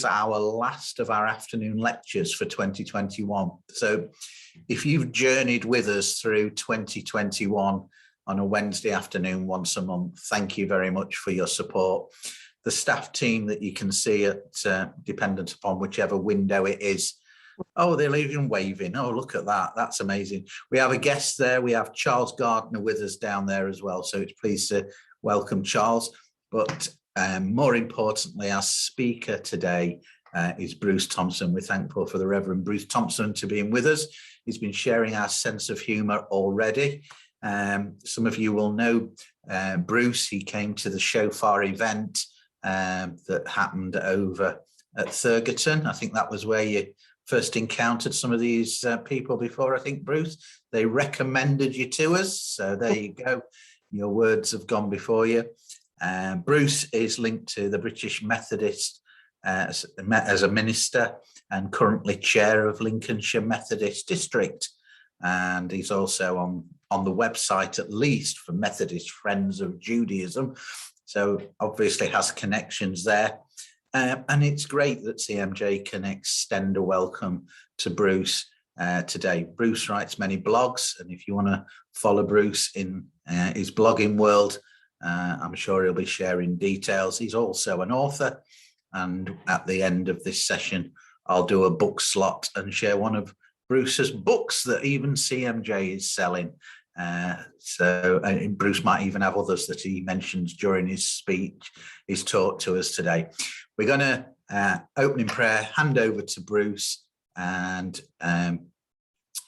our last of our afternoon lectures for 2021. So if you've journeyed with us through 2021 on a Wednesday afternoon once a month, thank you very much for your support. The staff team that you can see at dependent upon whichever window it is. Oh, they're even waving. Oh, look at that. That's amazing. We have a guest there. We have Charles Gardner with us down there as well. So it's pleased to welcome Charles. But more importantly, our speaker today is Bruce Thompson. We're thankful for the Reverend Bruce Thompson to being with us. He's been sharing our sense of humour already. Some of you will know Bruce. He came to the Shofar event that happened over at Thurgerton. I think that was where you first encountered some of these people before, I think, Bruce. They recommended you to us. So there you go. Your words have gone before you. Bruce is linked to the British Methodist as a minister and currently chair of Lincolnshire Methodist District. And he's also on the website, at least, for Methodist Friends of Judaism. So obviously has connections there. And it's great that CMJ can extend a welcome to Bruce today. Bruce writes many blogs, and if you want to follow Bruce in his blogging world, I'm sure he'll be sharing details. He's also an author, and at the end of this session, I'll do a book slot and share one of Bruce's books that even CMJ is selling. So Bruce might even have others that he mentions during his speech, his talk to us today. We're going to open in prayer, hand over to Bruce, and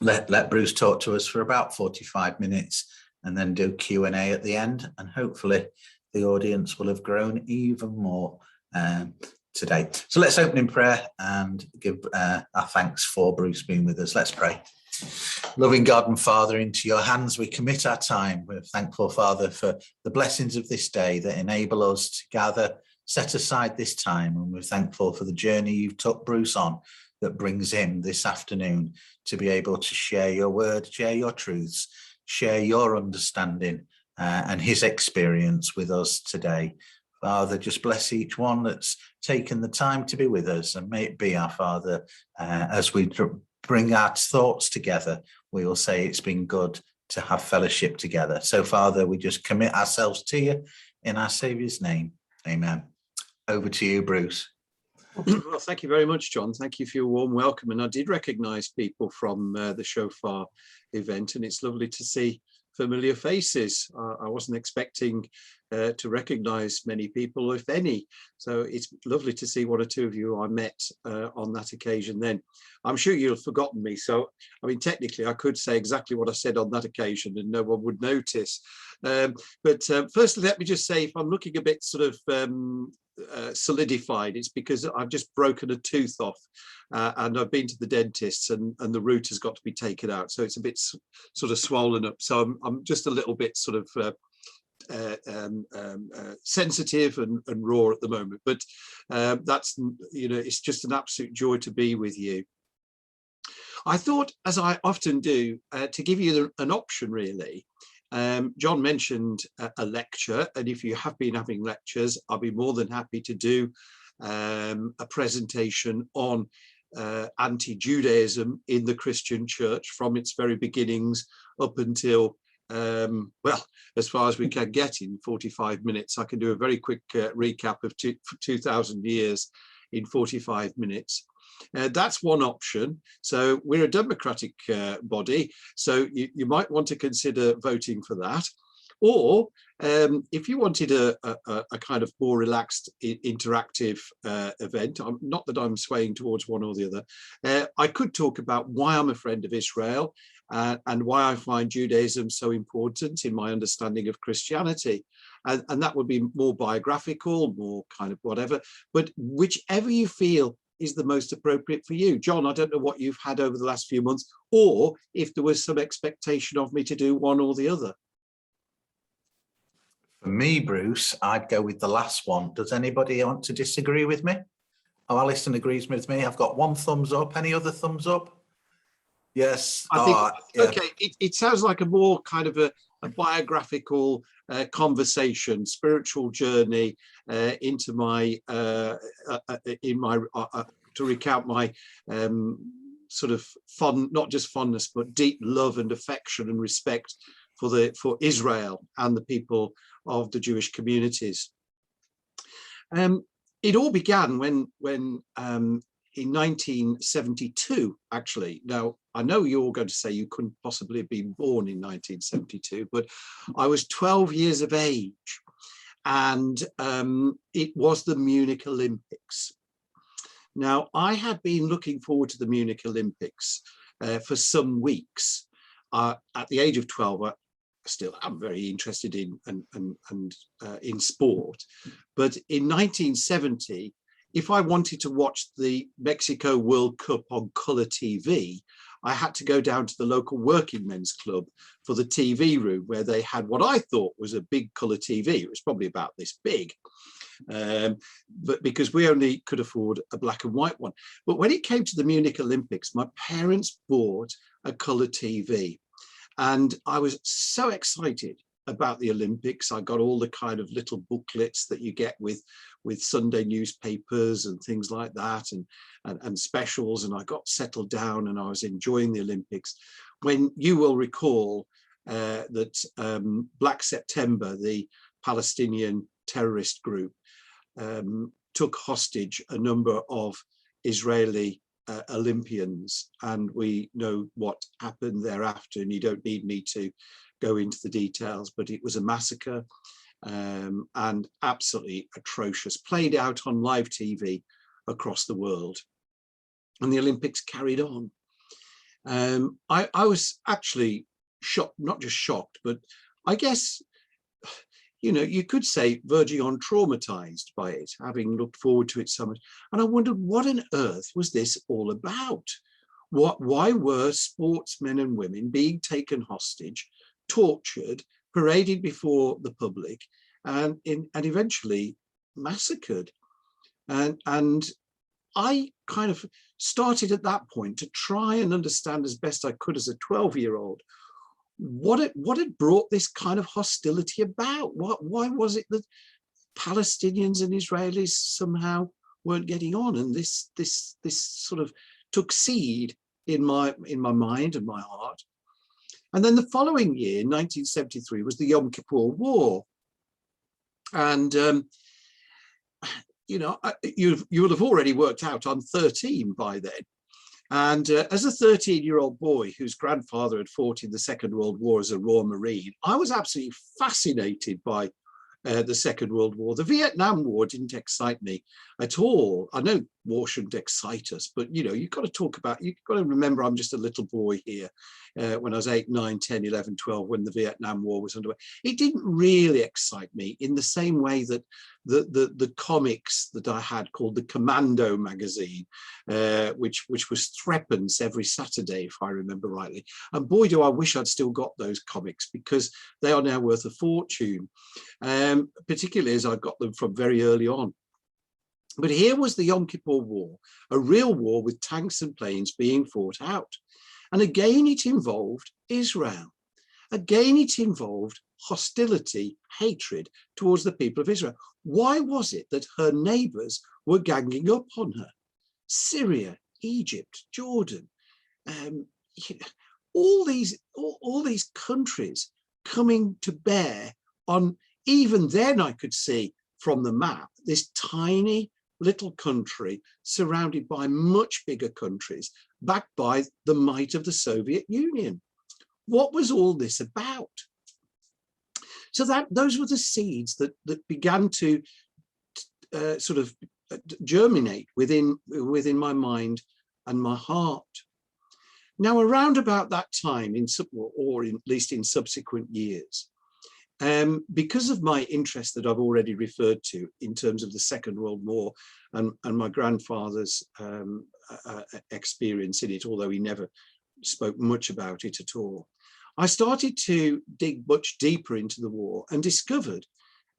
let Bruce talk to us for about 45 minutes, and then do Q&A at the end. And hopefully the audience will have grown even more today. So let's open in prayer and give our thanks for Bruce being with us. Let's pray. Loving God and Father, into your hands we commit our time. We're thankful, Father, for the blessings of this day that enable us to gather, set aside this time, and we're thankful for the journey you've took Bruce on that brings him this afternoon to be able to share your word, share your truths, share your understanding and his experience with us today. Father, just bless each one that's taken the time to be with us, and may it be, our Father, as we bring our thoughts together, we will say it's been good to have fellowship together. So, Father, we just commit ourselves to you in our Saviour's name. Amen. Over to you, Bruce. Well, thank you very much, John. Thank you for your warm welcome. And I did recognise people from the Shofar event, and it's lovely to see familiar faces. I wasn't expecting to recognise many people, if any. So it's lovely to see one or two of you I met on that occasion then. I'm sure you'll have forgotten me. So, I mean, technically, I could say exactly what I said on that occasion and no one would notice. But firstly, let me just say, if I'm looking a bit sort of solidified, it's because I've just broken a tooth off and I've been to the dentist, and the root has got to be taken out, so it's a bit sort of swollen up. So I'm just a little bit sort of sensitive and raw at the moment, but that's, you know, it's just an absolute joy to be with you. I thought, as I often do, to give you an option really. John mentioned a lecture, and if you have been having lectures, I'll be more than happy to do a presentation on anti-Judaism in the Christian church from its very beginnings up until, well, as far as we can get in 45 minutes. I can do a very quick recap of 2,000 years in 45 minutes. That's one option. So we're a democratic body, so you might want to consider voting for that. Or if you wanted a kind of more relaxed, interactive event, not that I'm swaying towards one or the other, I could talk about why I'm a friend of Israel and why I find Judaism so important in my understanding of Christianity. And that would be more biographical, more kind of whatever, but whichever you feel is the most appropriate for you. John, I don't know what you've had over the last few months, or if there was some expectation of me to do one or the other. For me, Bruce, I'd go with the last one. Does anybody want to disagree with me? Oh, Alison agrees with me. I've got one thumbs up. Any other thumbs up? Yes. I think, yeah. Okay, it sounds like a more kind of a biographical conversation, spiritual journey into my to recount my sort of not just fondness, but deep love and affection and respect for Israel and the people of the Jewish communities. It all began when in 1972, actually. Now, I know you're all going to say you couldn't possibly have been born in 1972, but I was 12 years of age, and it was the Munich Olympics. Now, I had been looking forward to the Munich Olympics for some weeks. At the age of 12, I'm very interested in in sport, but in 1970, if I wanted to watch the Mexico World Cup on colour TV, I had to go down to the local working men's club for the TV room, where they had what I thought was a big colour TV. It was probably about this big, but because we only could afford a black and white one. But when it came to the Munich Olympics, my parents bought a colour TV. And I was so excited about the Olympics. I got all the kind of little booklets that you get with Sunday newspapers and things like that, and specials. And I got settled down and I was enjoying the Olympics. When you will recall that Black September, the Palestinian terrorist group, took hostage a number of Israeli Olympians, and we know what happened thereafter, and you don't need me to go into the details, but it was a massacre, and absolutely atrocious, played out on live TV across the world. And the Olympics carried on. I was actually shocked, not just shocked, but I guess, you know, you could say verging on traumatized by it, having looked forward to it so much. And I wondered, what on earth was this all about? Why were sportsmen and women being taken hostage, tortured, paraded before the public, and eventually massacred? And I kind of started at that point to try and understand as best I could as a 12-year-old what had brought this kind of hostility about. Why was it that Palestinians and Israelis somehow weren't getting on, and this sort of took seed in my mind and my heart. And then the following year, 1973, was the Yom Kippur War, and you know, you will have already worked out I'm 13 by then. And as a 13-year-old boy whose grandfather had fought in the Second World War as a Royal Marine, I was absolutely fascinated by the Second World War. The Vietnam War didn't excite me at all. I know war shouldn't excite us, but you know, you've got to remember I'm just a little boy here when I was 8, 9, 10, 11, 12, when the Vietnam War was underway. It didn't really excite me in the same way that the comics that I had called the Commando magazine, which was threepence every Saturday, if I remember rightly. And boy, do I wish I'd still got those comics, because they are now worth a fortune, particularly as I got them from very early on. But here was the Yom Kippur War, a real war with tanks and planes being fought out. And again, it involved Israel. Again, it involved hostility, hatred towards the people of Israel. Why was it that her neighbors were ganging up on her? Syria, Egypt, Jordan, all these countries coming to bear on, even then I could see from the map, this tiny little country surrounded by much bigger countries, backed by the might of the Soviet Union. What was all this about? So those were the seeds that began to sort of germinate within my mind and my heart. Now, around about that time, or at least in subsequent years, because of my interest that I've already referred to in terms of the Second World War and my grandfather's experience in it, although he never spoke much about it at all, I started to dig much deeper into the war and discovered,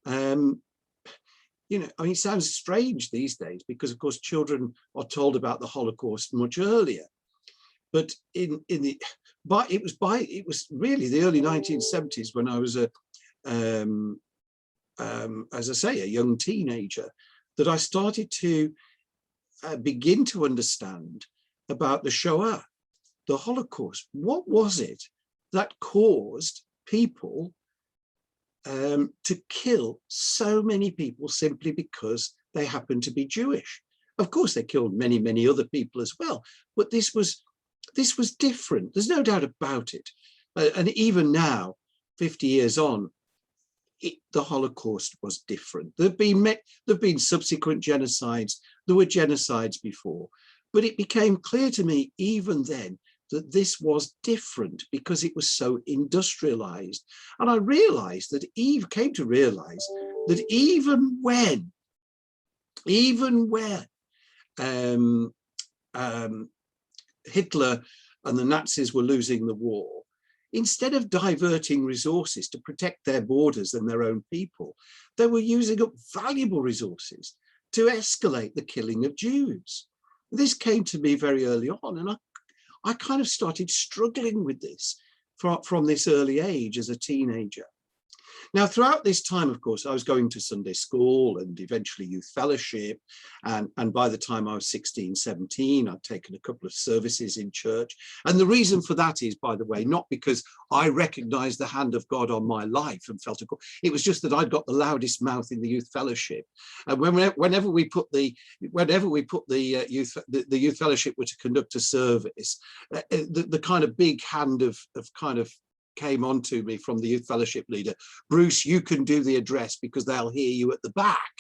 you know, I mean, it sounds strange these days because, of course, children are told about the Holocaust much earlier. But it was really the early 1970s when I was as I say, a young teenager, that I started to begin to understand about the Shoah, the Holocaust. What was it that caused people to kill so many people simply because they happened to be Jewish? Of course, they killed many, many other people as well, but this was different. There's no doubt about it. And even now, 50 years on, the Holocaust was different. There've been subsequent genocides. There were genocides before, but it became clear to me even then that this was different because it was so industrialized. And I realized that came to realize that even when Hitler and the Nazis were losing the war, instead of diverting resources to protect their borders and their own people, they were using up valuable resources to escalate the killing of Jews. This came to me very early on, and I kind of started struggling with this from this early age as a teenager. Now, throughout this time, of course, I was going to Sunday school and eventually youth fellowship. And by the time I was 16, 17, I'd taken a couple of services in church. And the reason for that is, by the way, not because I recognized the hand of God on my life and felt a call. It was just that I'd got the loudest mouth in the youth fellowship. And whenever we put the youth fellowship were to conduct a service, the kind of big hand of kind of came on to me from the youth fellowship leader: Bruce, you can do the address because they'll hear you at the back.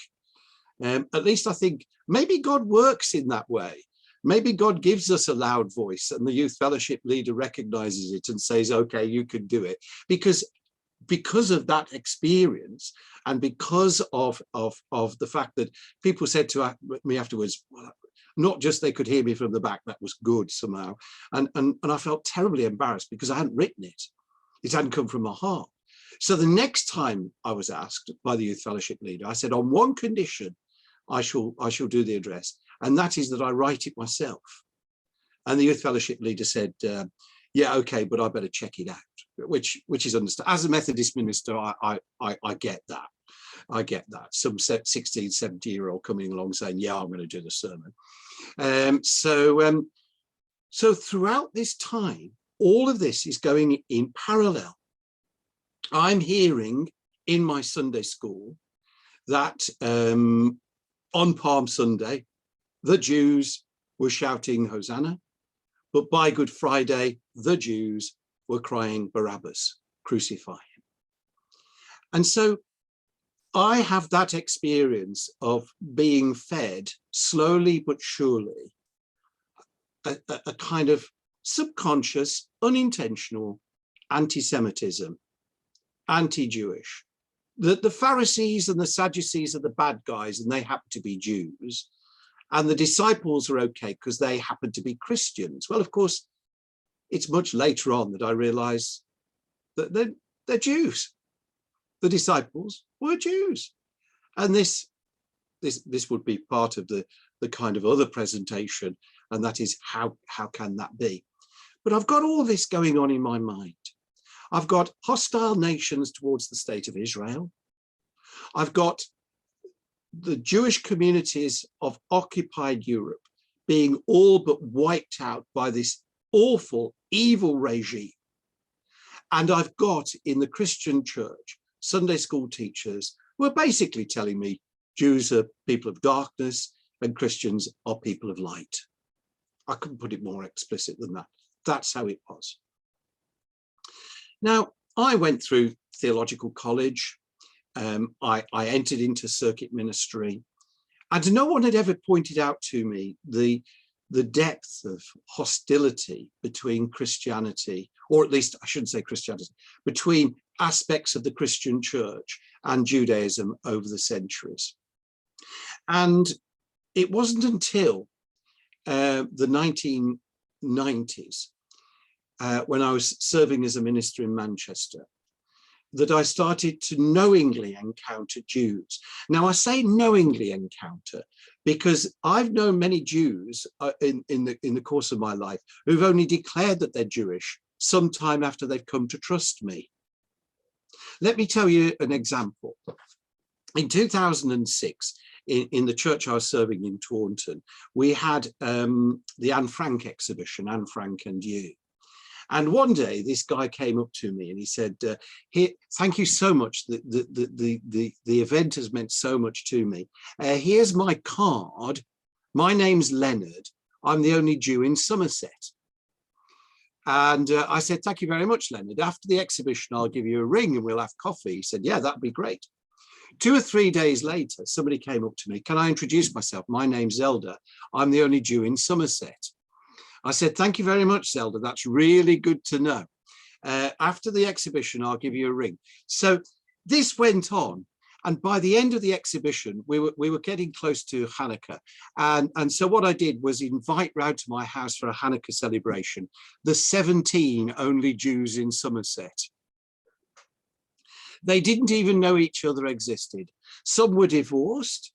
At least I think maybe God works in that way. Maybe God gives us a loud voice and the youth fellowship leader recognizes it and says, okay, you can do it. Because of that experience, and because of the fact that people said to me afterwards, well, not just they could hear me from the back, that was good somehow. And I felt terribly embarrassed because I hadn't written it. It hadn't come from my heart. So the next time I was asked by the youth fellowship leader, I said, on one condition, I shall do the address, and that is that I write it myself. And the youth fellowship leader said, yeah, okay, but I better check it out, which is understandable. As a Methodist minister, I get that. I get that. Some 16, 17-year-old coming along saying, yeah, I'm going to do the sermon. So throughout this time, all of this is going in parallel. I'm hearing in my Sunday school that on Palm Sunday, the Jews were shouting Hosanna, but by Good Friday, the Jews were crying Barabbas, crucify him. And so I have that experience of being fed slowly but surely a kind of subconscious, unintentional anti-Semitism, anti-Jewish. The Pharisees and the Sadducees are the bad guys and they happen to be Jews. And the disciples are okay because they happen to be Christians. Well, of course, it's much later on that I realize that they're Jews. The disciples were Jews. And this would be part of the kind of other presentation, and that is how can that be? But I've got all this going on in my mind. I've got hostile nations towards the state of Israel. I've got the Jewish communities of occupied Europe being all but wiped out by this awful, evil regime. And I've got in the Christian church, Sunday school teachers who are basically telling me Jews are people of darkness and Christians are people of light. I couldn't put it more explicit than that. That's how it was. Now, I went through theological college. I entered into circuit ministry, and no one had ever pointed out to me the depth of hostility between Christianity, or at least I shouldn't say Christianity, between aspects of the Christian church and Judaism over the centuries. And it wasn't until the 1990s, when I was serving as a minister in Manchester, that I started to knowingly encounter Jews. Now, I say knowingly encounter because I've known many Jews in the course of my life who've only declared that they're Jewish sometime after they've come to trust me. Let me tell you an example. In 2006, in the church I was serving in Taunton, we had the Anne Frank exhibition, Anne Frank and You. And one day this guy came up to me and he said, "Here, thank you so much. The event has meant so much to me. Here's my card. My name's Leonard. I'm the only Jew in Somerset." And I said, "Thank you very much, Leonard. After the exhibition, I'll give you a ring and we'll have coffee." He said, "Yeah, that'd be great." 2 or 3 days later, somebody came up to me. "Can I introduce myself? My name's Zelda. I'm the only Jew in Somerset." I said, "Thank you very much, Zelda. That's really good to know. After the exhibition, I'll give you a ring." So this went on. And by the end of the exhibition, we were getting close to Hanukkah. And so what I did was invite round to my house for a Hanukkah celebration the 17 only Jews in Somerset. They didn't even know each other existed. Some were divorced.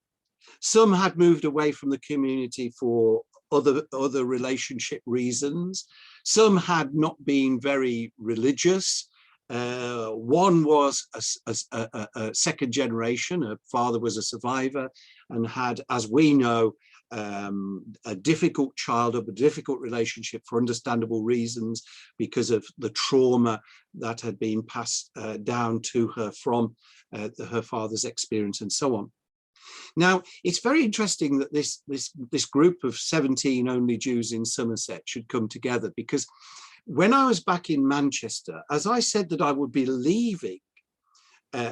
Some had moved away from the community for other relationship reasons. Some had not been very religious. One was a second generation. Her father was a survivor and had, as we know, a difficult childhood, a difficult relationship for understandable reasons because of the trauma that had been passed down to her from her father's experience and so on. Now, it's very interesting that this group of 17 only Jews in Somerset should come together, because when I was back in Manchester, as I said that I would be leaving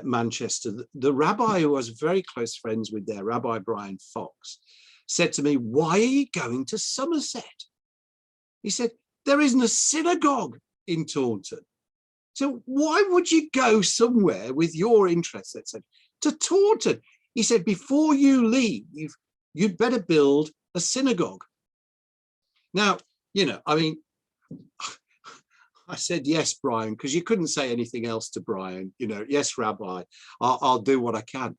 Manchester, the rabbi who was very close friends with there, Rabbi Brian Fox, said to me, "Why are you going to Somerset?" He said, "There isn't a synagogue in Taunton. So why would you go somewhere with your interests, etc., to Taunton?" He said, "Before you leave, you'd better build a synagogue." Now, you know, I mean, I said, "Yes, Brian," because you couldn't say anything else to Brian. You know, "Yes, Rabbi, I'll do what I can."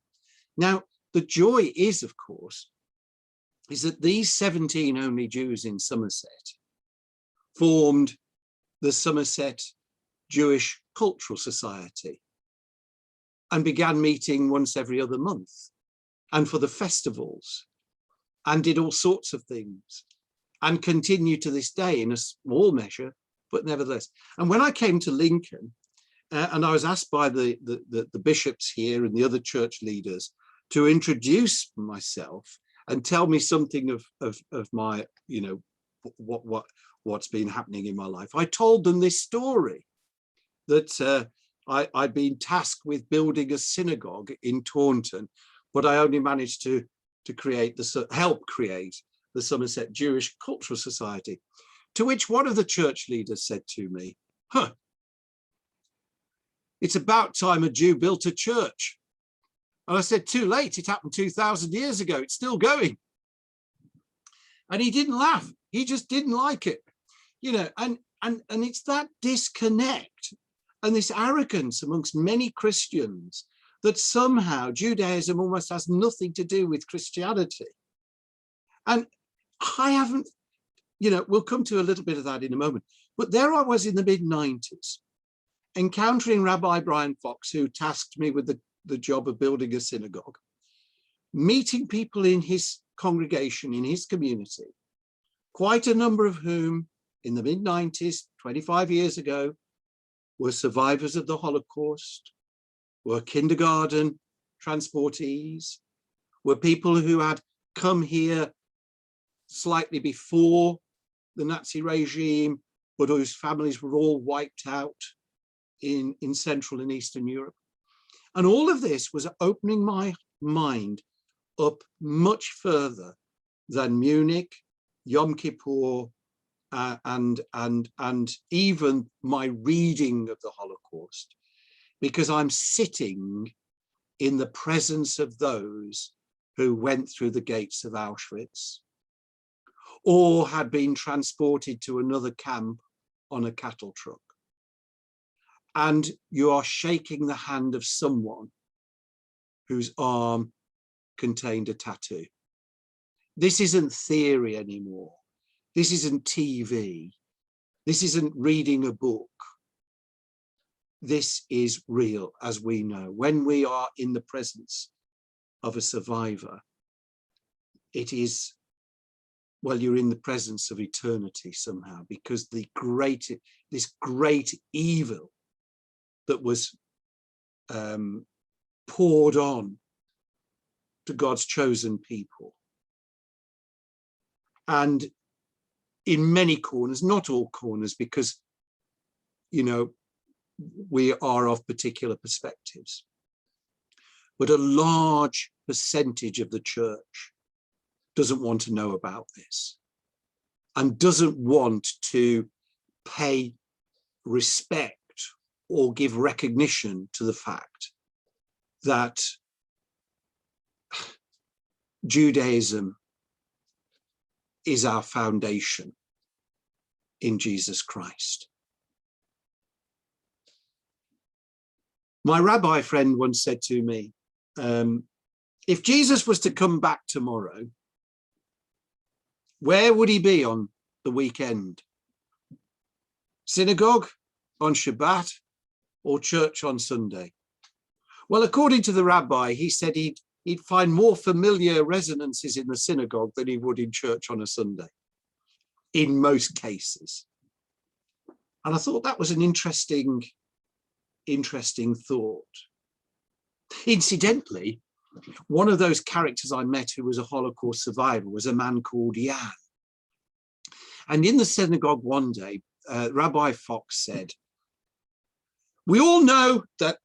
Now, the joy is, of course, is that these 17 only Jews in Somerset formed the Somerset Jewish Cultural Society and began meeting once every other month and for the festivals, and did all sorts of things and continue to this day in a small measure, but nevertheless. And when I came to Lincoln, and I was asked by the bishops here and the other church leaders to introduce myself and tell me something of my, you know, what's been happening in my life, I told them this story, that I'd been tasked with building a synagogue in Taunton, but I only managed to help create the Somerset Jewish Cultural Society. To which one of the church leaders said to me, "Huh, it's about time a Jew built a church." And I said, "Too late, it happened 2,000 years ago, it's still going." And he didn't laugh, he just didn't like it, you know, and it's that disconnect and this arrogance amongst many Christians that somehow Judaism almost has nothing to do with Christianity. And I haven't, you know, we'll come to a little bit of that in a moment, but there I was in the mid-90s, encountering Rabbi Brian Fox, who tasked me with the job of building a synagogue, meeting people in his congregation, in his community, quite a number of whom in the mid-90s, 25 years ago, were survivors of the Holocaust, were kindergarten transportees, were people who had come here slightly before the Nazi regime, but whose families were all wiped out in Central and Eastern Europe. And all of this was opening my mind up much further than Munich, Yom Kippur, and even my reading of the Holocaust, because I'm sitting in the presence of those who went through the gates of Auschwitz or had been transported to another camp on a cattle truck. and you are shaking the hand of someone whose arm contained a tattoo. This isn't theory anymore. This isn't TV. This isn't reading a book. This is real, as we know. When we are in the presence of a survivor, it is, well, you're in the presence of eternity somehow, because this great evil that was poured on to God's chosen people. And in many corners, not all corners, because, you know, we are of particular perspectives, but a large percentage of the church doesn't want to know about this and doesn't want to pay respect or give recognition to the fact that Judaism is our foundation in Jesus Christ. My rabbi friend once said to me, if Jesus was to come back tomorrow, where would he be on the weekend? Synagogue on Shabbat or church on Sunday? Well, according to the rabbi, he said he'd find more familiar resonances in the synagogue than he would in church on a Sunday, in most cases. And I thought that was an interesting thought. Incidentally, one of those characters I met who was a Holocaust survivor was a man called Jan. And in the synagogue one day, Rabbi Fox said, we all know that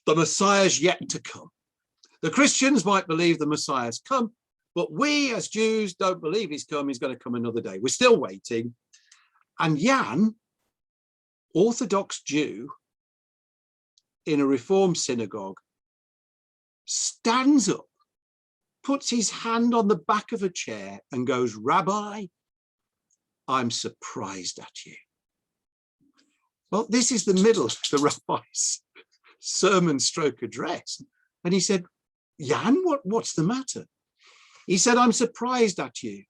the Messiah's yet to come. The Christians might believe the Messiah's come, but we as Jews don't believe he's come. He's going to come another day. We're still waiting. And Jan, Orthodox Jew in a Reform synagogue, stands up, puts his hand on the back of a chair and goes, Rabbi, I'm surprised at you. Well, this is the middle of the rabbi's sermon stroke address. And he said, Jan, what's the matter? He said, I'm surprised at you.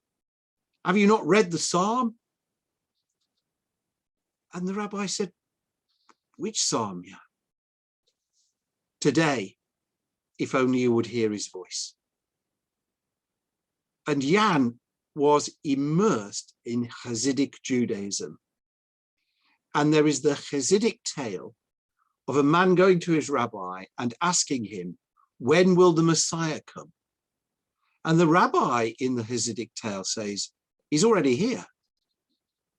Have you not read the psalm? And the rabbi said, which psalm, Jan? Today, if only you would hear his voice. And Jan was immersed in Hasidic Judaism. And there is the Hasidic tale of a man going to his rabbi and asking him, when will the Messiah come? And the rabbi in the Hasidic tale says, he's already here.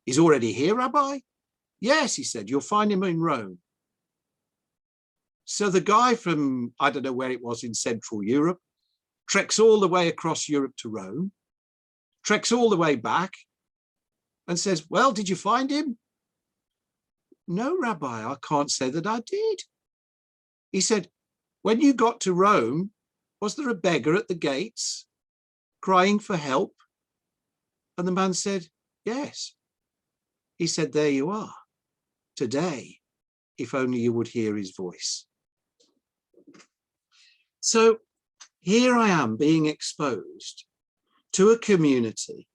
He's already here, Rabbi? Yes, he said, you'll find him in Rome. So the guy from, I don't know where it was in Central Europe, treks all the way across Europe to Rome, treks all the way back and says, well, did you find him? No, Rabbi, I can't say that I did. He said, when you got to Rome, was there a beggar at the gates crying for help? And the man said, yes. He said, there you are. Today, if only you would hear his voice. So here I am being exposed to a community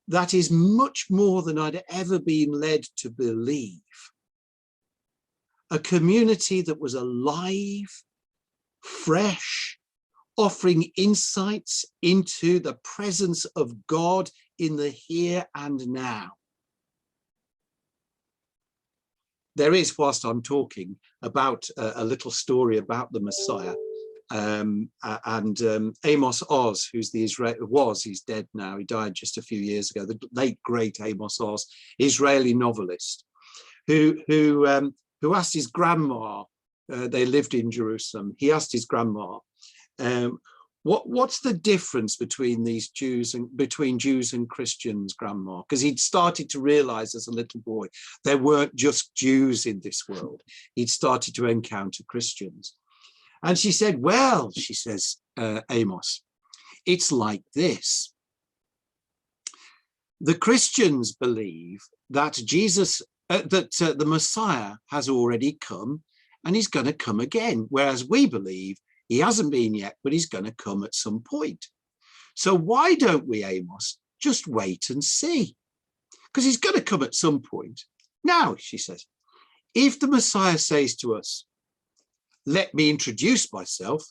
that is much more than I'd ever been led to believe. A community that was alive, fresh, offering insights into the presence of God in the here and now. There is, whilst I'm talking, about a little story about the Messiah. Amos Oz, who's the he's dead now, he died just a few years ago, the late great Amos Oz, Israeli novelist, who asked his grandma, they lived in Jerusalem, he asked his grandma, what's the difference between Jews and Christians, grandma? Because he'd started to realize as a little boy there weren't just Jews in this world. He'd started to encounter Christians. And she said, well, she says, Amos, it's like this. The Christians believe that Jesus the Messiah has already come and he's going to come again, whereas we believe he hasn't been yet, but he's going to come at some point. So why don't we, Amos, just wait and see? Because he's going to come at some point. Now, she says, if the Messiah says to us, let me introduce myself,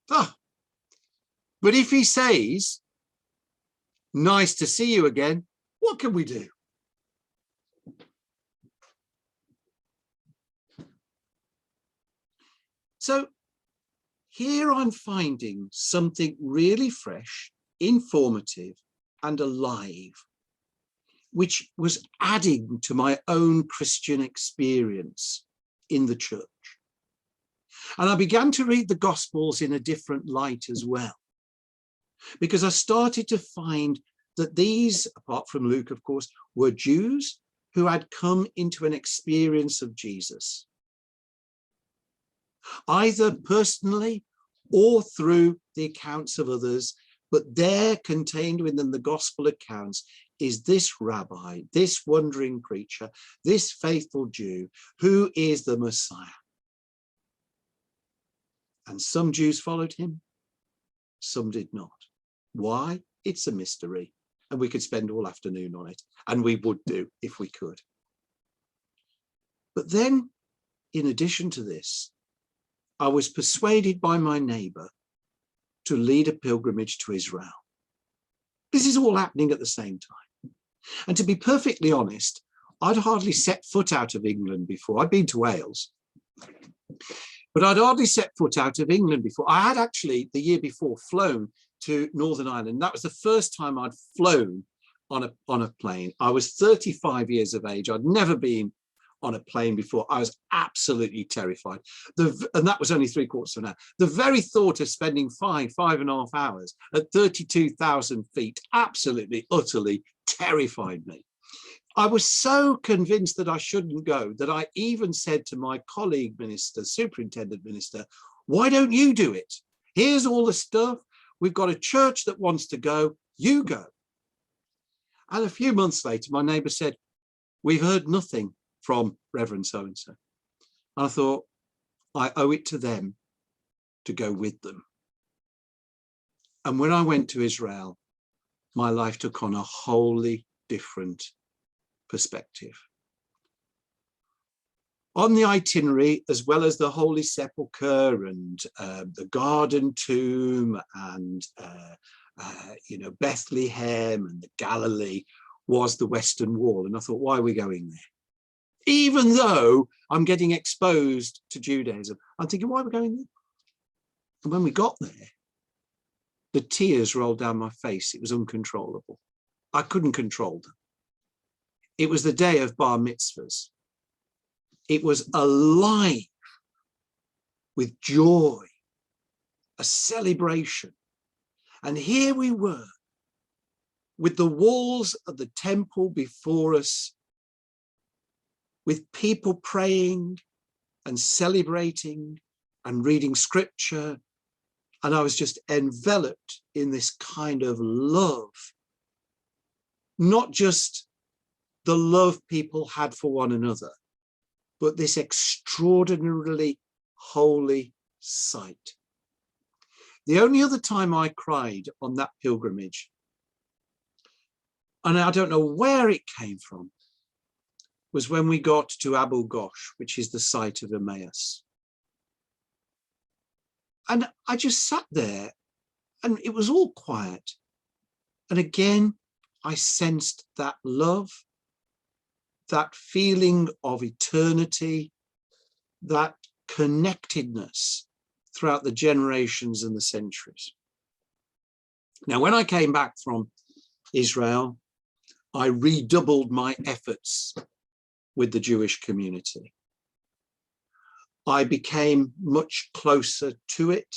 but if he says, nice to see you again, what can we do? So here I'm finding something really fresh, informative, and alive, which was adding to my own Christian experience in the church. And I began to read the Gospels in a different light as well, because I started to find that these, apart from Luke, of course, were Jews who had come into an experience of Jesus, either personally or through the accounts of others, but there contained within the gospel accounts is this rabbi, this wandering preacher, this faithful Jew who is the Messiah. And some Jews followed him, some did not. Why? It's a mystery, and we could spend all afternoon on it, and we would do if we could. But then, in addition to this, I was persuaded by my neighbor to lead a pilgrimage to Israel. This is all happening at the same time. And to be perfectly honest, I'd hardly set foot out of England before. I'd been to Wales, but I'd hardly set foot out of England before. I had actually the year before flown to Northern Ireland. That was the first time I'd flown on a plane. I was 35 years of age. I'd never been on a plane before. I was absolutely terrified. And that was only 3/4 of an hour. The very thought of spending 5.5 hours at 32,000 feet absolutely, utterly terrified me. I was so convinced that I shouldn't go that I even said to my colleague minister, superintendent minister, why don't you do it? Here's all the stuff. We've got a church that wants to go. You go. And a few months later, my neighbour said, we've heard nothing from Reverend so-and-so. I thought, I owe it to them to go with them. And when I went to Israel, my life took on a wholly different perspective. On the itinerary, as well as the Holy Sepulchre and the Garden Tomb and Bethlehem and the Galilee, was the Western Wall. And I thought, why are we going there? Even though I'm getting exposed to Judaism, I'm thinking, why are we going there? And when we got there, the tears rolled down my face. It was uncontrollable. I couldn't control them. It was the day of bar mitzvahs. It was alive with joy, a celebration. And here we were with the walls of the temple before us, with people praying and celebrating and reading scripture. And I was just enveloped in this kind of love, not just the love people had for one another, but this extraordinarily holy sight. The only other time I cried on that pilgrimage, and I don't know where it came from, was when we got to Abu Ghosh, which is the site of Emmaus. And I just sat there and it was all quiet. And again, I sensed that love, that feeling of eternity, that connectedness throughout the generations and the centuries. Now, when I came back from Israel, I redoubled my efforts with the Jewish community. I became much closer to it.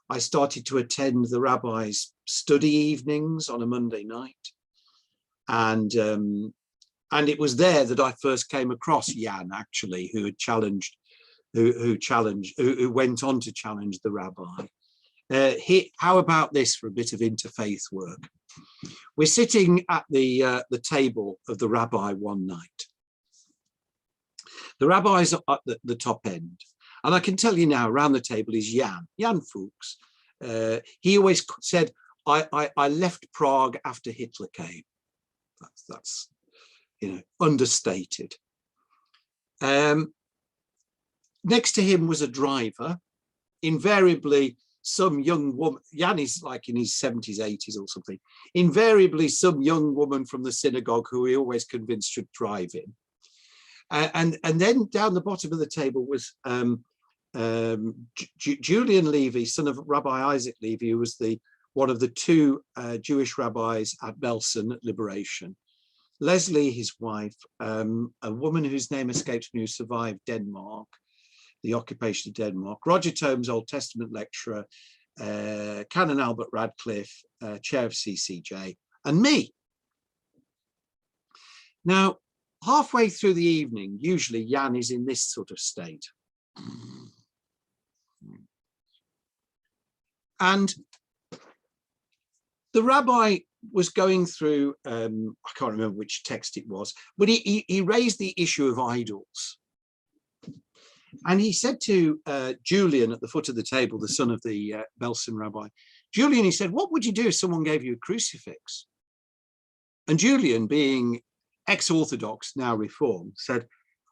I started to attend the rabbi's study evenings on a Monday night. And it was there that I first came across Jan, actually, who had challenged, who went on to challenge the rabbi. How about this for a bit of interfaith work? We're sitting at the table of the rabbi one night. The rabbis are at the top end. And I can tell you now, around the table is Jan Fuchs. He always said, I left Prague after Hitler came. That's understated. Next to him was a driver, invariably some young woman. Jan is like in his 70s, 80s or something. Invariably some young woman from the synagogue who he always convinced should drive him. And then down the bottom of the table was Julian Levy, son of Rabbi Isaac Levy, who was one of the two Jewish rabbis at Belsen at Liberation. Leslie, his wife, a woman whose name escapes me, who survived Denmark, the occupation of Denmark, Roger Tomes, Old Testament lecturer, Canon Albert Radcliffe, chair of CCJ, and me. Now, halfway through the evening, usually Jan is in this sort of state. And the rabbi was going through, I can't remember which text it was, but he raised the issue of idols. And he said to Julian at the foot of the table, the son of the Belsen rabbi, Julian, he said, what would you do if someone gave you a crucifix? And Julian, being ex-Orthodox, now Reformed, said,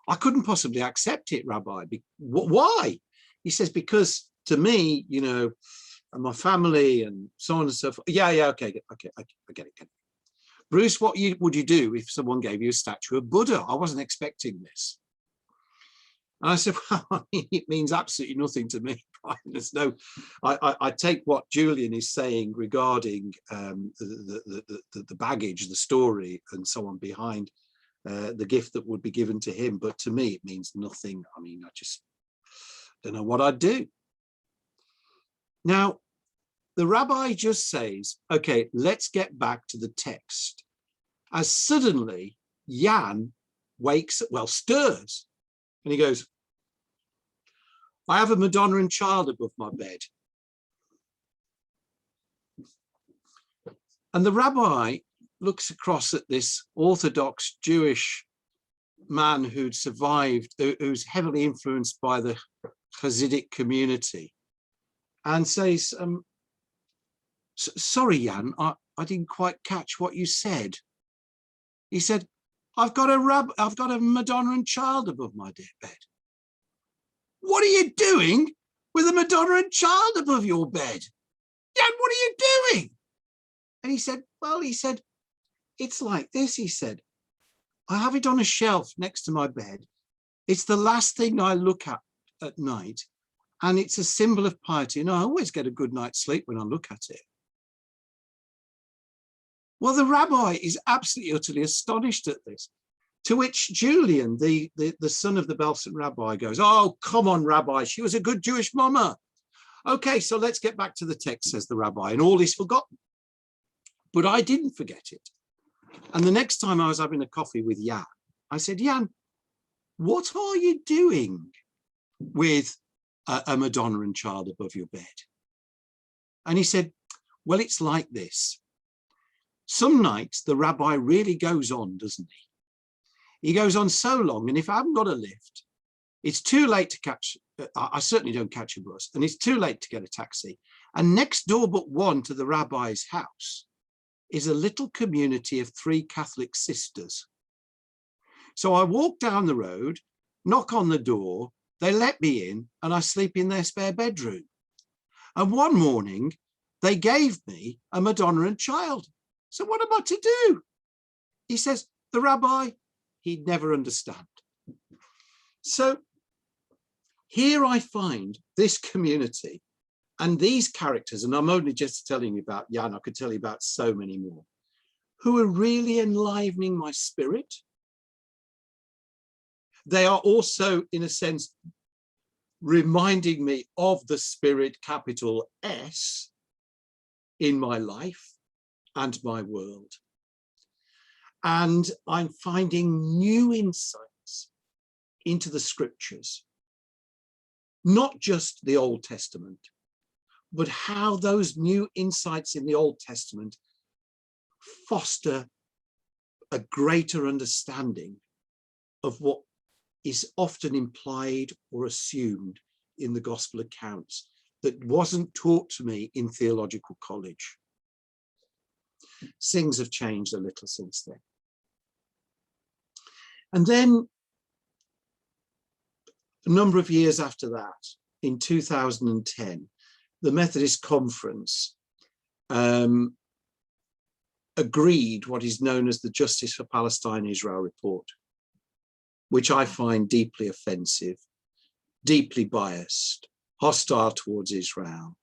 I couldn't possibly accept it, Rabbi. Why? He says, because to me, and my family and so on and so forth. Yeah, okay, I get it. Bruce, what would you do if someone gave you a statue of Buddha? I wasn't expecting this. And I said, well, it means absolutely nothing to me. There's no, I take what Julian is saying regarding the baggage, the story, and so on behind the gift that would be given to him. But to me, it means nothing. I mean, I just don't know what I'd do. Now, the rabbi just says, okay, let's get back to the text. As suddenly Jan stirs, and he goes, I have a Madonna and child above my bed. And the rabbi looks across at this Orthodox Jewish man who'd survived, who's heavily influenced by the Hasidic community, and says, sorry, Jan, I didn't quite catch what you said. He said, I've got a Madonna and child above my bed. What are you doing with a Madonna and child above your bed? Jan, what are you doing? And he said, it's like this. He said, I have it on a shelf next to my bed. It's the last thing I look at night. And it's a symbol of piety. And I always get a good night's sleep when I look at it. Well, the rabbi is absolutely, utterly astonished at this. To which Julian, the son of the Belsen rabbi, goes, oh, come on, Rabbi, she was a good Jewish mama. Okay, so let's get back to the text, says the rabbi, and all is forgotten. But I didn't forget it. And the next time I was having a coffee with Jan, I said, Jan, what are you doing with a Madonna and child above your bed? And he said, well, it's like this. Some nights the rabbi really goes on, doesn't he? He goes on so long, and if I haven't got a lift, it's too late to catch, I certainly don't catch a bus, and it's too late to get a taxi. And next door but one to the rabbi's house is a little community of 3 Catholic sisters. So I walk down the road, knock on the door, they let me in, and I sleep in their spare bedroom. And one morning, they gave me a Madonna and child. So what am I to do? He says, the rabbi, he'd never understand. So here I find this community and these characters, and I'm only just telling you about Jan, I could tell you about so many more, who are really enlivening my spirit. They are also, in a sense, reminding me of the Spirit, capital S, in my life and my world. And I'm finding new insights into the scriptures, not just the Old Testament, but how those new insights in the Old Testament foster a greater understanding of what is often implied or assumed in the gospel accounts that wasn't taught to me in theological college. Things have changed a little since then. And then a number of years after that, in 2010, the Methodist Conference agreed what is known as the Justice for Palestine Israel report, which I find deeply offensive, deeply biased, hostile towards Israel,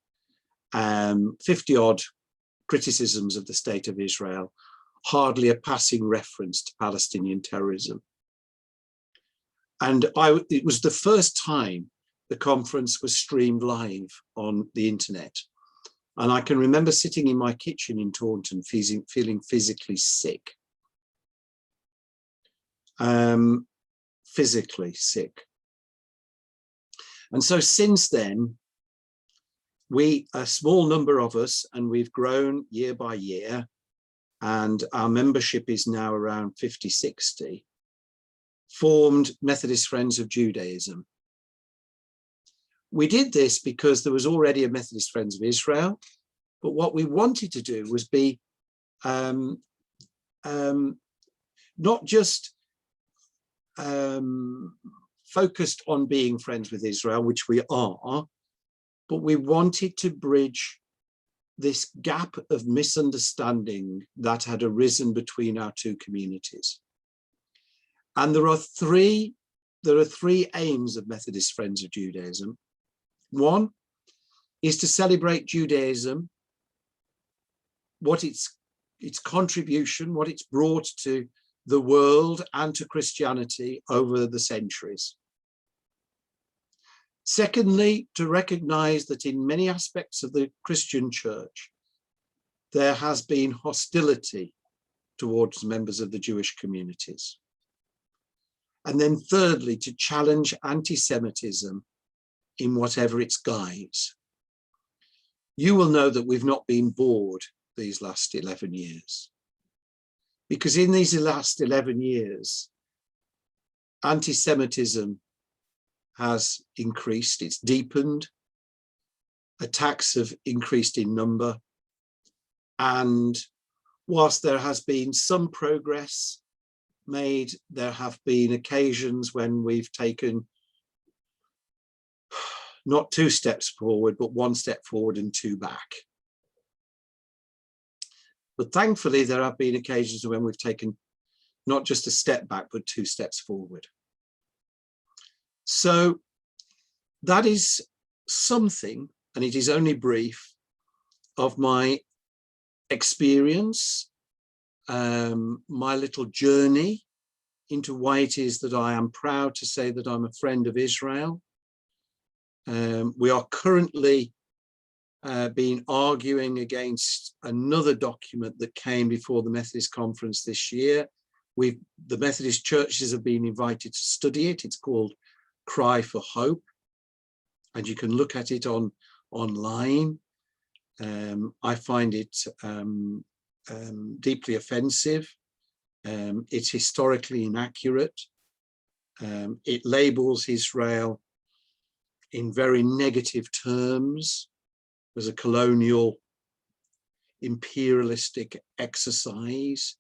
50-odd criticisms of the state of Israel, hardly a passing reference to Palestinian terrorism. And it was the first time the conference was streamed live on the internet. And I can remember sitting in my kitchen in Taunton, feeling physically sick. Physically sick. And so since then, a small number of us, and we've grown year by year, and our membership is now around 50, 60, formed Methodist Friends of Judaism. We did this because there was already a Methodist Friends of Israel, but what we wanted to do was be not just focused on being friends with Israel, which we are, but we wanted to bridge this gap of misunderstanding that had arisen between our two communities. And there are three aims of Methodist Friends of Judaism. One is to celebrate Judaism, what its contribution, what it's brought to the world and to Christianity over the centuries. Secondly, to recognize that in many aspects of the Christian church, there has been hostility towards members of the Jewish communities. And then thirdly, to challenge anti-Semitism in whatever its guise. You will know that we've not been bored these last 11 years. Because in these last 11 years, anti-Semitism has increased, it's deepened, attacks have increased in number, and whilst there has been some progress made, there have been occasions when we've taken not 2 steps forward, but 1 step forward and 2 back. But thankfully, there have been occasions when we've taken not just a step back, but 2 steps forward. So that is something, and it is only brief, of my experience, my little journey into why it is that I am proud to say that I'm a friend of Israel. We are currently been arguing against another document that came before the Methodist Conference this year. The Methodist churches have been invited to study it. It's called Cry for Hope, and you can look at it online. I find it deeply offensive. It's historically inaccurate. It labels Israel in very negative terms as a colonial imperialistic exercise.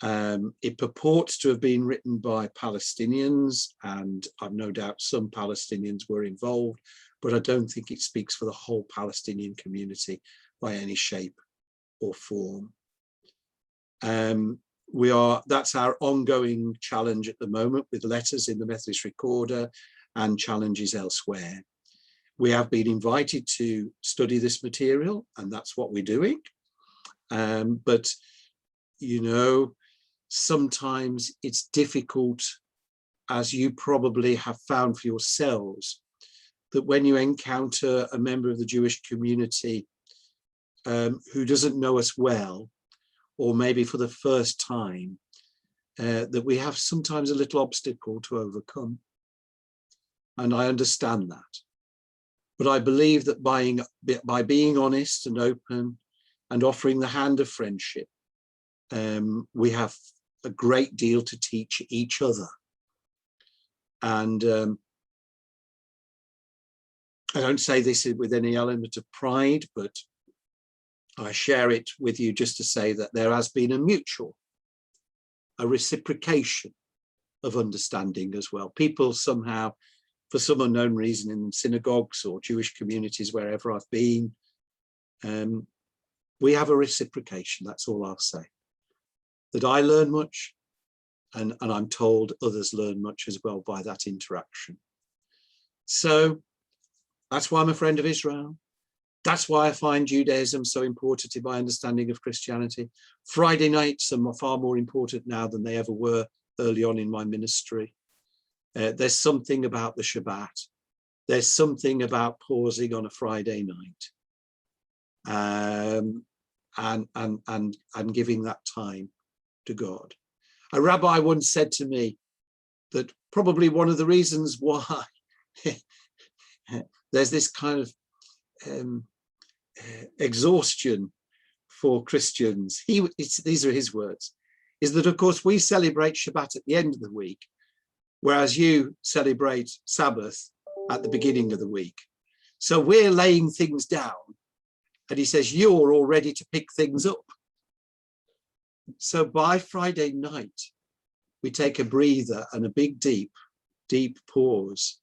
It purports to have been written by Palestinians, and I've no doubt some Palestinians were involved, but I don't think it speaks for the whole Palestinian community by any shape or form. That's our ongoing challenge at the moment, with letters in the Methodist Recorder and challenges elsewhere. We have been invited to study this material, and that's what we're doing. But, you know, sometimes it's difficult, as you probably have found for yourselves, that when you encounter a member of the Jewish community who doesn't know us well, or maybe for the first time, that we have sometimes a little obstacle to overcome. And I understand that. But I believe that by being honest and open and offering the hand of friendship, we have a great deal to teach each other. And I don't say this with any element of pride, but I share it with you just to say that there has been a reciprocation of understanding as well. People somehow, for some unknown reason, in synagogues or Jewish communities, wherever I've been, we have a reciprocation. That's all I'll say. That I learn much, and I'm told others learn much as well by that interaction. So that's why I'm a friend of Israel. That's why I find Judaism so important in my understanding of Christianity. Friday nights are far more important now than they ever were early on in my ministry. There's something about the Shabbat. There's something about pausing on a Friday night and giving that time to God. A rabbi once said to me that probably one of the reasons why there's this kind of exhaustion for Christians, these are his words, is that of course we celebrate Shabbat at the end of the week, whereas you celebrate Sabbath at the beginning of the week. So we're laying things down, and he says you're all ready to pick things up. So by Friday night, we take a breather and a big, deep pause.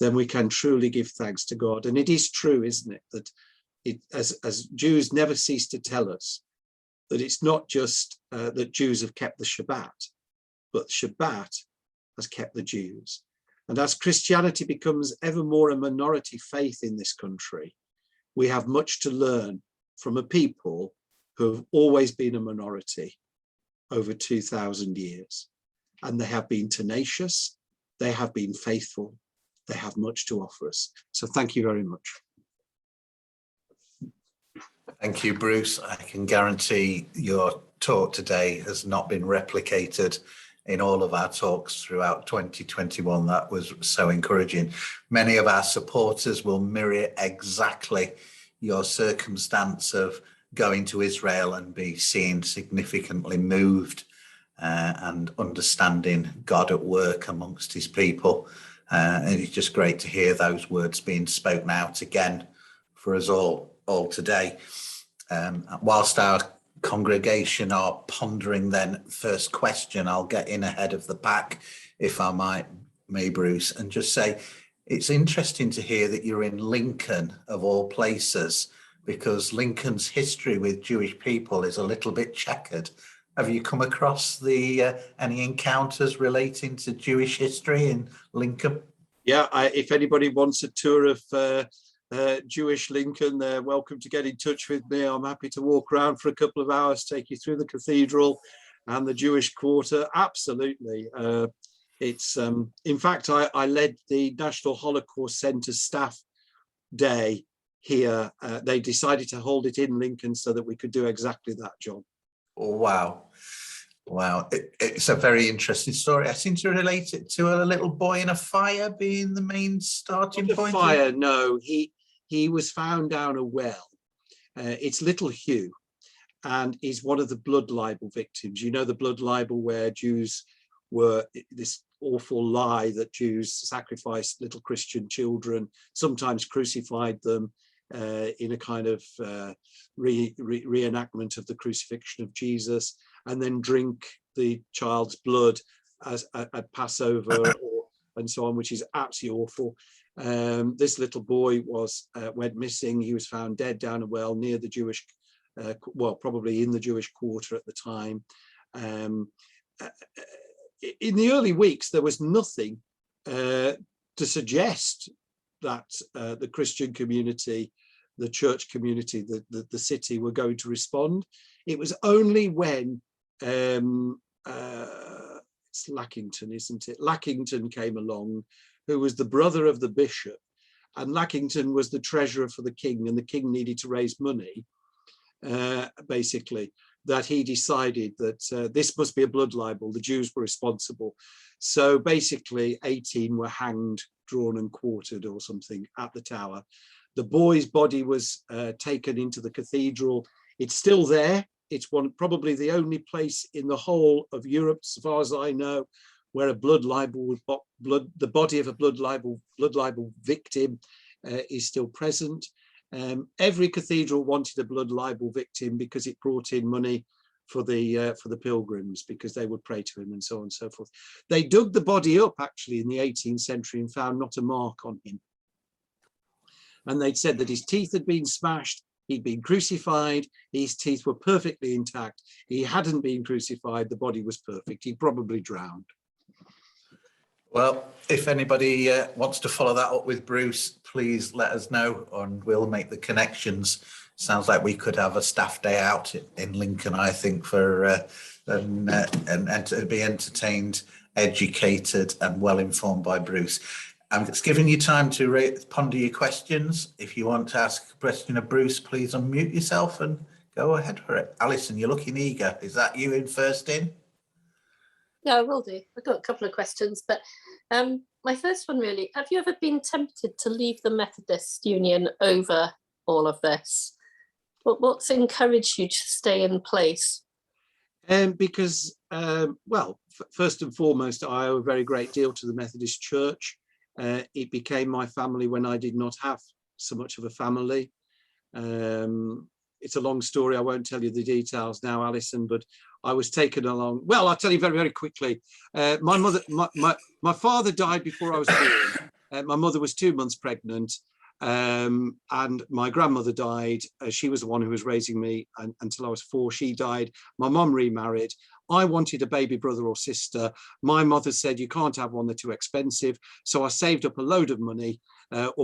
Then we can truly give thanks to God. And it is true, isn't it, that as Jews never cease to tell us that it's not just that Jews have kept the Shabbat, but Shabbat has kept the Jews. And as Christianity becomes ever more a minority faith in this country, we have much to learn from a people who have always been a minority over 2,000 years. And they have been tenacious, they have been faithful, they have much to offer us. So thank you very much. Thank you, Bruce. I can guarantee your talk today has not been replicated in all of our talks throughout 2021. That was so encouraging. Many of our supporters will mirror exactly your circumstance of going to Israel and be seen significantly moved and understanding God at work amongst his people. And it's just great to hear those words being spoken out again for us all today. Whilst our congregation are pondering then first question, I'll get in ahead of the pack, if I may, Bruce, and just say it's interesting to hear that you're in Lincoln, of all places, because Lincoln's history with Jewish people is a little bit checkered. Have you come across any encounters relating to Jewish history in Lincoln? Yeah, if anybody wants a tour of Jewish Lincoln, they're welcome to get in touch with me. I'm happy to walk around for a couple of hours, take you through the cathedral and the Jewish quarter. Absolutely. It's in fact, I led the National Holocaust Center staff day here. They decided to hold it in Lincoln so that we could do exactly that, John. Wow. It's a very interesting story. I seem to relate it to a little boy in a fire being the main starting point. Fire, no, he was found down a well. It's little Hugh, and he's one of the blood libel victims. You know, the blood libel where Jews were, this awful lie that Jews sacrificed little Christian children, sometimes crucified them in a kind of reenactment of the crucifixion of Jesus, and then drink the child's blood at Passover and so on, which is absolutely awful. This little boy went missing. He was found dead down a well near the Jewish, probably in the Jewish quarter at the time. In the early weeks, there was nothing to suggest that the Christian community, the church community, the city were going to respond. It was only when it's Lackington, isn't it? Lackington came along, who was the brother of the bishop, and Lackington was the treasurer for the king, and the king needed to raise money, basically, that he decided that this must be a blood libel. The Jews were responsible. So basically 18 were hanged, drawn and quartered or something at the tower. The boy's body was taken into the cathedral. It's still there. It's probably the only place in the whole of Europe, as far as I know, where a blood libel, the body of a blood libel victim is still present. Every cathedral wanted a blood libel victim because it brought in money for the pilgrims, because they would pray to him and so on and so forth. They dug the body up actually in the 18th century and found not a mark on him. And they'd said that his teeth had been smashed, he'd been crucified, his teeth were perfectly intact. He hadn't been crucified, the body was perfect. He probably drowned. Well, if anybody wants to follow that up with Bruce, please let us know and we'll make the connections. Sounds like we could have a staff day out in Lincoln, I think, for and to be entertained, educated and well informed by Bruce. It's giving you time to ponder your questions. If you want to ask a question of Bruce, please unmute yourself and go ahead for it. Alison, you're looking eager. Is that you in first in? Yeah, I will do. I've got a couple of questions, but my first one really, have you ever been tempted to leave the Methodist Union over all of this? What's encouraged you to stay in place? Because, well, first and foremost, I owe a very great deal to the Methodist Church. It became my family when I did not have so much of a family. It's a long story. I won't tell you the details now, Alison, but I was taken along. Well, I'll tell you very, very quickly. My father died before I was born. My mother was 2 months pregnant. And my grandmother died. She was the one who was raising me until I was 4. She died. My mum remarried. I wanted a baby brother or sister. My mother said, you can't have one, they're too expensive. So I saved up a load of money,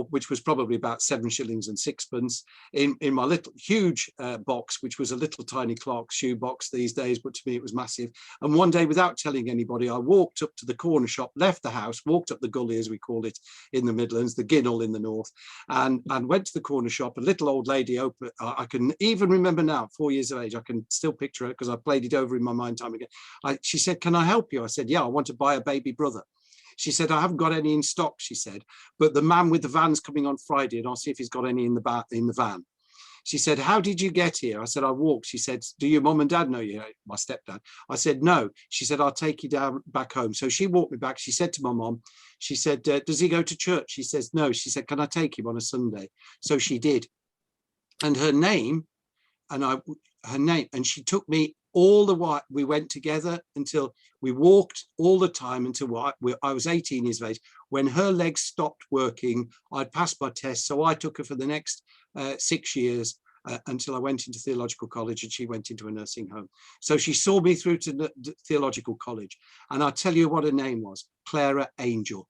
which was probably about 7 shillings and 6pence, in my little huge box, which was a little tiny Clark's shoe box these days, but to me it was massive. And one day, without telling anybody, I walked up to the corner shop, left the house, walked up the gully, as we call it in the Midlands, the Ginnell in the north, and went to the corner shop. A little old lady opened, I can even remember now, 4 years of age, I can still picture her because I played it over in my mind time again. She said, can I help you? I said, yeah, I want to buy a baby brother. She said, I haven't got any in stock, she said, but the man with the van's coming on Friday and I'll see if he's got any in the van. She said, how did you get here? I said, I walked. She said, do your mum and dad know you? My stepdad. I said, no. She said, I'll take you down back home. So she walked me back. She said to my mum, she said, does he go to church? She says, no. She said, can I take him on a Sunday? So she did. And her name, and she took me all the while. We went together until we walked all the time until I was 18 years of age. When her legs stopped working, I'd passed my test. So I took her for the next 6 years until I went into theological college and she went into a nursing home. So she saw me through to theological college. And I'll tell you what her name was, Clara Angel.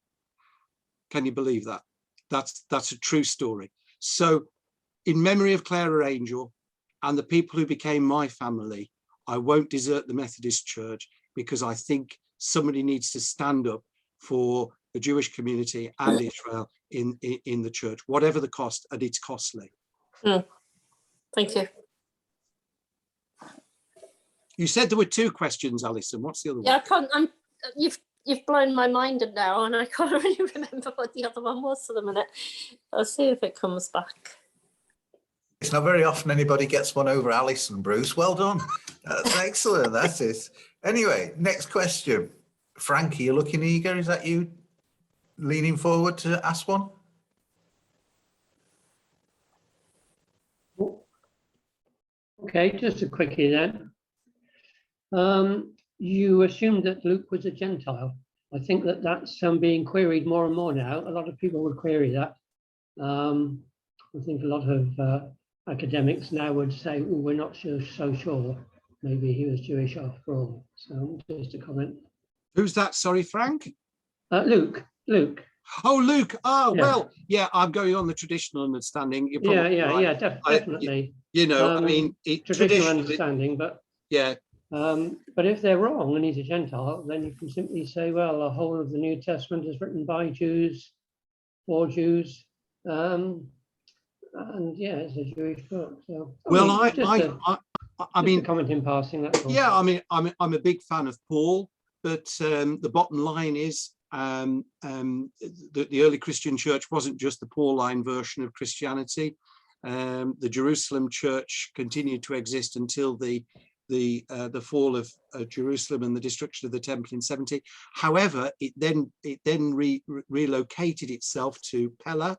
Can you believe that? That's a true story. So in memory of Clara Angel and the people who became my family, I won't desert the Methodist Church, because I think somebody needs to stand up for the Jewish community and Israel in the church, whatever the cost, and it's costly. Thank you. You said there were 2 questions, Alison. What's the other one? Yeah, I can't. You've blown my mind now, and I can't really remember what the other one was for the minute. I'll see if it comes back. It's not very often anybody gets one over Alison, Bruce. Well done. That's excellent. That is. Anyway, next question. Frankie, you're looking eager. Is that you leaning forward to ask one? Okay, just a quickie then. You assumed that Luke was a Gentile. I think that's being queried more and more now. A lot of people would query that. I think a lot of academics now would say, oh, we're not so sure. Maybe he was Jewish after all. So just a comment. Who's that? Sorry, Frank? Luke. Oh, Luke. Oh, Yeah. Well, yeah, I'm going on the traditional understanding. You're probably right. Definitely. I mean, traditional understanding, but yeah. But if they're wrong and he's a Gentile, then you can simply say, well, the whole of the New Testament is written by Jews, for Jews, and yeah, it's a Jewish book. So, I mean, comment in passing. That's all. Yeah, I mean, I'm a big fan of Paul, but the bottom line is the early Christian church wasn't just the Pauline version of Christianity. The Jerusalem church continued to exist until the the fall of Jerusalem and the destruction of the temple in 70. However, it then relocated itself to Pella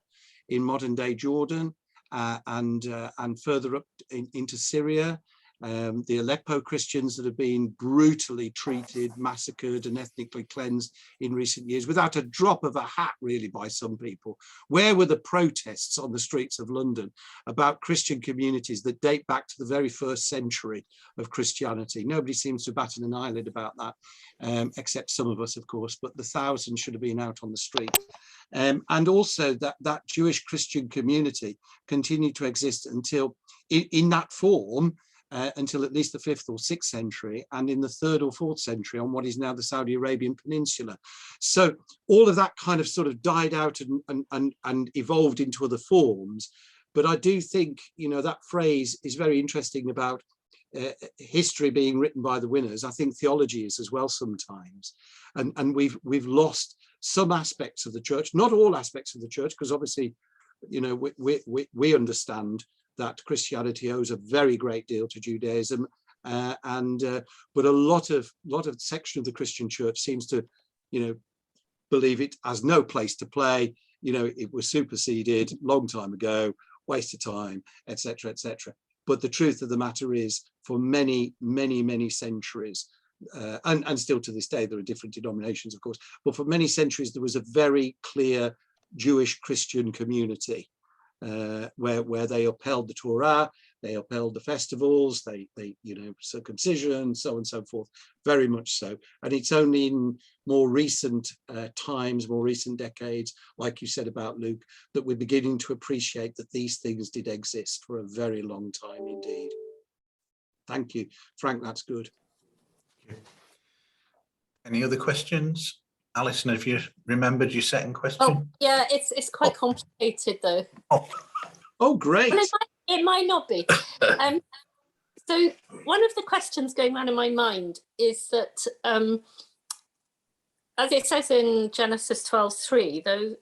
in modern day Jordan, and further up into Syria. The Aleppo Christians that have been brutally treated, massacred and ethnically cleansed in recent years without a drop of a hat really by some people. Where were the protests on the streets of London about Christian communities that date back to the very first century of Christianity? Nobody seems to bat an eyelid about that, except some of us, of course, but the thousands should have been out on the street. And also that Jewish Christian community continued to exist until in that form until at least the 5th or 6th century, and in the 3rd or 4th century on what is now the Saudi Arabian Peninsula. So all of that kind of sort of died out and evolved into other forms. But I do think, you know, that phrase is very interesting about history being written by the winners. I think theology is as well sometimes. And we've lost some aspects of the church, not all aspects of the church, because obviously, you know, we understand that Christianity owes a very great deal to Judaism, but a lot of section of the Christian church seems to, you know, believe it has no place to play. You know, it was superseded long time ago, waste of time, etc., etc. But the truth of the matter is, for many centuries, and still to this day, there are different denominations, of course, but for many centuries there was a very clear Jewish Christian community. Where they upheld the Torah, they upheld the festivals, they you know, circumcision, so on and so forth, very much so. And it's only in more recent times, more recent decades, like you said about Luke, that we're beginning to appreciate that these things did exist for a very long time indeed. Thank you, Frank. That's good. Any other questions? Alison, have you remembered your second question? Oh, yeah, it's quite complicated though. Oh, great. Well, it might not be. So one of the questions going around in my mind is that, as it says in Genesis 12:3, those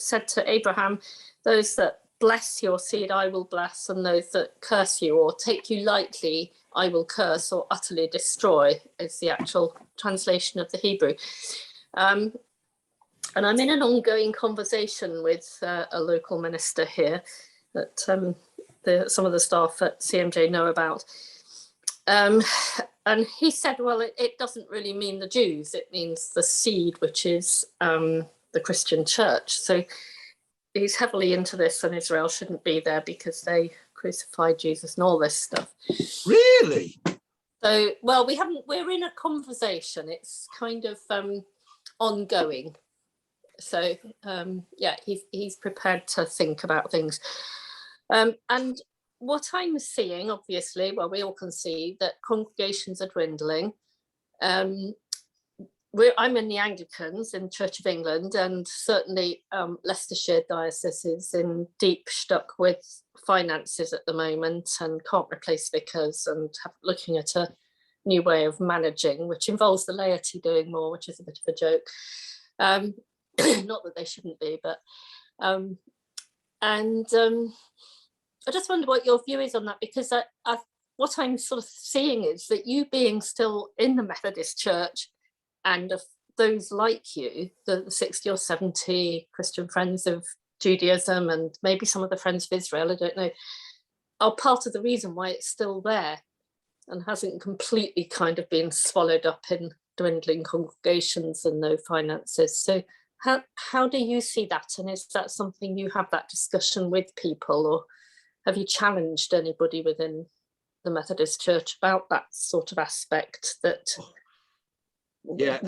said to Abraham, those that bless your seed, I will bless, and those that curse you or take you lightly, I will curse or utterly destroy, is the actual translation of the Hebrew. And I'm in an ongoing conversation with a local minister here that some of the staff at CMJ know about. And he said, well, it doesn't really mean the Jews, it means the seed, which is the Christian church. So he's heavily into this, and Israel shouldn't be there because they crucified Jesus and all this stuff. Really? So, well, we're in a conversation. It's kind of ongoing. So yeah, he's prepared to think about things. And what I'm seeing, obviously, well, we all can see that congregations are dwindling. I'm in the Anglicans in Church of England, and certainly Leicestershire Diocese is in deep stuck with finances at the moment and can't replace vicars, and looking at a new way of managing, which involves the laity doing more, which is a bit of a joke. Not that they shouldn't be, but I just wonder what your view is on that, because what I'm sort of seeing is that you being still in the Methodist Church, and of those like you, the 60 or 70 Christian Friends of Judaism, and maybe some of the Friends of Israel, I don't know, are part of the reason why it's still there and hasn't completely kind of been swallowed up in dwindling congregations and no finances. So how do you see that? And is that something you have that discussion with people, or have you challenged anybody within the Methodist Church about that sort of aspect, that yeah,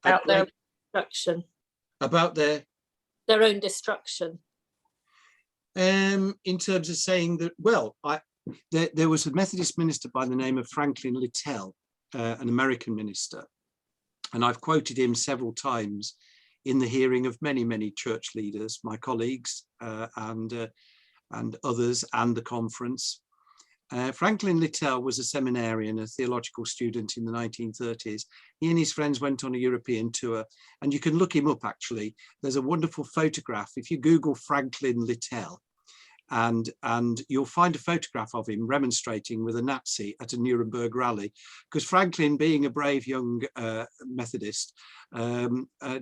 about their destruction? About their own destruction. In terms of saying that, well, there was a Methodist minister by the name of Franklin Littell, an American minister, and I've quoted him several times in the hearing of many church leaders, my colleagues and others, and the conference. Franklin Littell was a seminarian, a theological student in the 1930s. He and his friends went on a European tour, and you can look him up actually. There's a wonderful photograph. If you Google Franklin Littell, and you'll find a photograph of him remonstrating with a Nazi at a Nuremberg rally, because Franklin, being a brave young Methodist,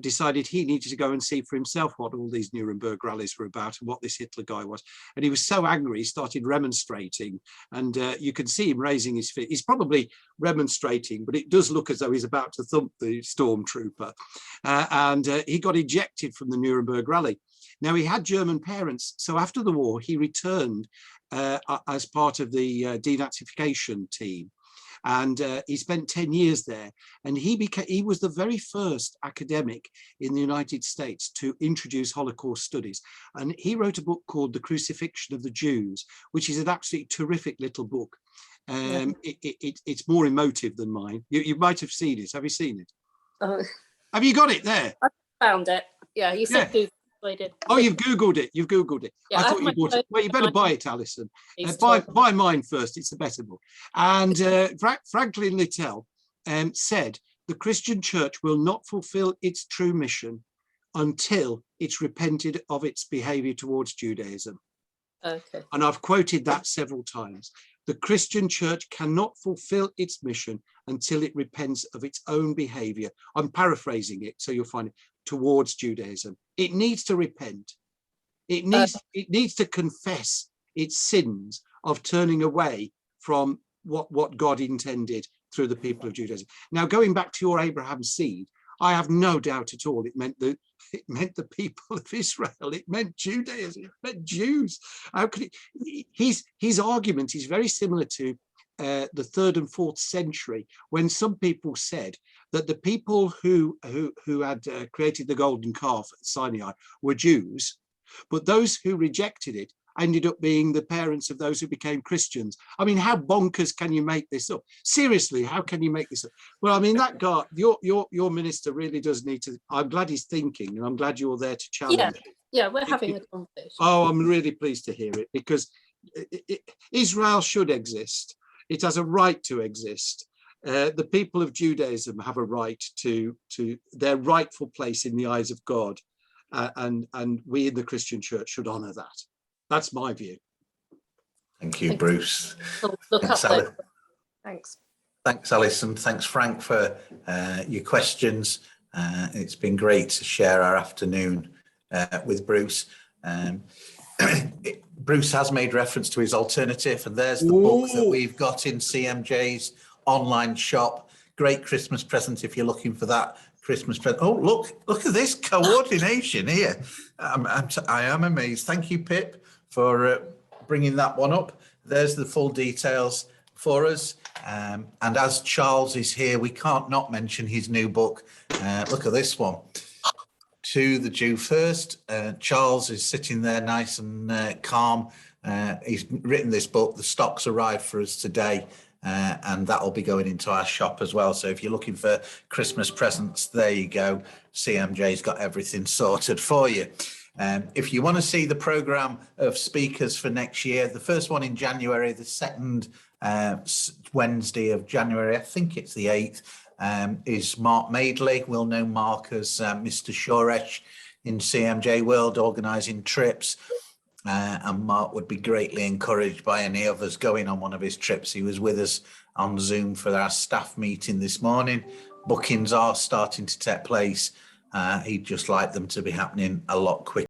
decided he needed to go and see for himself what all these Nuremberg rallies were about and what this Hitler guy was. And he was so angry, he started remonstrating, and you can see him raising his fist. He's probably remonstrating, but it does look as though he's about to thump the stormtrooper. And he got ejected from the Nuremberg rally. Now, he had German parents, so after the war, he returned as part of the denazification team. And he spent 10 years there, and he was the very first academic in the United States to introduce Holocaust studies. And he wrote a book called The Crucifixion of the Jews, which is an absolutely terrific little book. It's more emotive than mine. You might have seen it. Have you seen it? Have you got it there? I found it. Yeah, you said Google. I did. Oh, you've Googled it. You've Googled it. Yeah, I thought you bought it. Well, you better buy it, Alison. Buy mine first. It's a better book. And Franklin Littell said, the Christian church will not fulfill its true mission until it's repented of its behavior towards Judaism. Okay. And I've quoted that several times. The Christian church cannot fulfill its mission until it repents of its own behavior. I'm paraphrasing it, so you'll find it, towards Judaism. It needs to repent. It needs to confess its sins of turning away from what God intended through the people of Judaism. Now, going back to your Abraham seed, I have no doubt at all it meant the people of Israel. It meant Judaism. It meant Jews. How could his argument is very similar to the 3rd and 4th century, when some people said that the people who had created the golden calf at Sinai were Jews, but those who rejected it ended up being the parents of those who became Christians. I mean, how bonkers can you make this up? Seriously, how can you make this up? Well, I mean, that guy, your minister really does need to. I'm glad he's thinking, and I'm glad you're there to challenge him. Yeah, we're having a conversation. Oh, I'm really pleased to hear it, because Israel should exist. It has a right to exist. The people of Judaism have a right to their rightful place in the eyes of God, and we in the Christian church should honour that. That's my view. Thank you, Bruce. Thanks. Thanks, Alison. Thanks, Frank, for your questions. It's been great to share our afternoon with Bruce. Bruce has made reference to his alternative, and there's the book that we've got in CMJ's online shop. Great Christmas present if you're looking for that Christmas present. Oh, look at this coordination here. I am amazed. Thank you, Pip, for bringing that one up. There's the full details for us. And as Charles is here, we can't not mention his new book. Look at this one. To the Jew First. Charles is sitting there nice and calm. He's written this book. The stocks arrived for us today, and that'll be going into our shop as well. So if you're looking for Christmas presents, there you go. CMJ's got everything sorted for you. If you want to see the programme of speakers for next year, the first one in January, the second Wednesday of January, I think it's the 8th, is Mark Madeley. We'll know Mark as Mr. Shoresh in CMJ World, organising trips. And Mark would be greatly encouraged by any of us going on one of his trips. He was with us on Zoom for our staff meeting this morning. Bookings are starting to take place. He'd just like them to be happening a lot quicker.